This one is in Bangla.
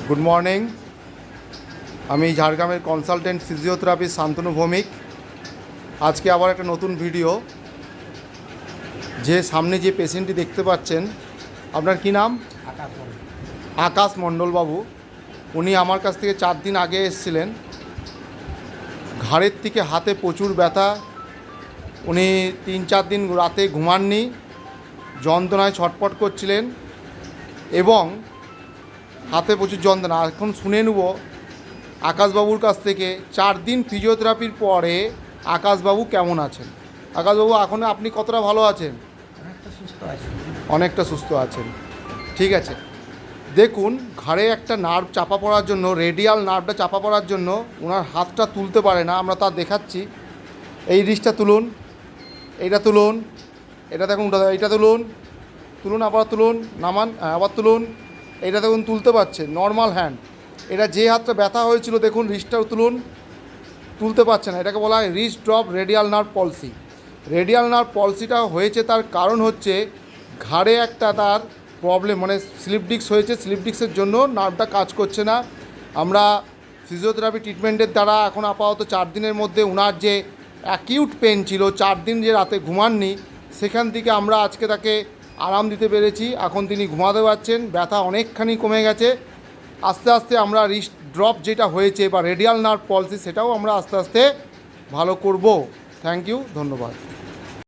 Good morning. আমি ঝাড়গ্রামের কনসালটেন্ট ফিজিওথেরাপিস্ট শান্তনু ভৌমিক। আজকে আবার একটা নতুন ভিডিও। যে সামনে যে পেশেন্টটি দেখতে পাচ্ছেন, আপনার কি নাম? আকাশ মণ্ডল বাবু। উনি আমার কাছ থেকে 4 দিন আগে এসেছিলেন। ঘাড়ের থেকে হাতে প্রচুর ব্যথা। উনি 3-4 দিন রাতে ঘুমাননি, যন্ত্রণায় ছটফট করছিলেন এবং হাতে প্রচুর যন্ত্রণা। এখন শুনে নেব আকাশবাবুর কাছ থেকে 4 দিন ফিজিওথেরাপির পরে আকাশবাবু কেমন আছেন। আকাশবাবু, এখন আপনি কতটা ভালো আছেন? অনেকটা সুস্থ আছেন। ঠিক আছে, দেখুন, ঘাড়ে একটা নার্ভ চাপা পড়ার জন্য, রেডিয়াল নার্ভটা চাপা পড়ার জন্য ওনার হাতটা তুলতে পারে না। আমরা তা দেখাচ্ছি। এই রিস্টটা তুলুন, এইটা তুলুন, এটা দেখুন, এইটা তুলুন, তুলুন, আবার তুলুন, নামান, আবার তুলুন। এইটা দেখুন তুলতে পারছে, নর্মাল হ্যান্ড। এটা যে হাতটা ব্যথা হয়েছিল দেখুন, রিস্টটাও তুলুন, তুলতে পারছে না। এটাকে বলা হয় wrist drop radial nerve palsy. Radial nerve পলসিটা হয়েছে, তার কারণ হচ্ছে ঘাড়ে একটা তার প্রবলেম, মানে স্লিপ ডিস্ক হয়েছে। স্লিপ ডিস্কের জন্য নার্ভটা কাজ করছে না। আমরা ফিজিওথেরাপি ট্রিটমেন্টের দ্বারা এখন আপাতত 4 দিনের মধ্যে ওনার যে অ্যাকিউট পেন ছিল, 4 দিন যে রাতে ঘুমাননি, সেখান থেকে আমরা আজকে তাকে আরাম দিতে পেরেছি। এখন তিনি ঘুমাতে পারছেন, ব্যথা অনেকখানি কমে গেছে। আস্তে আস্তে আমরা রিস্ট ড্রপ যেটা হয়েছে বা রেডিয়াল নার্ভ পলসি, সেটাও আমরা আস্তে আস্তে ভালো করব। থ্যাংক ইউ, ধন্যবাদ।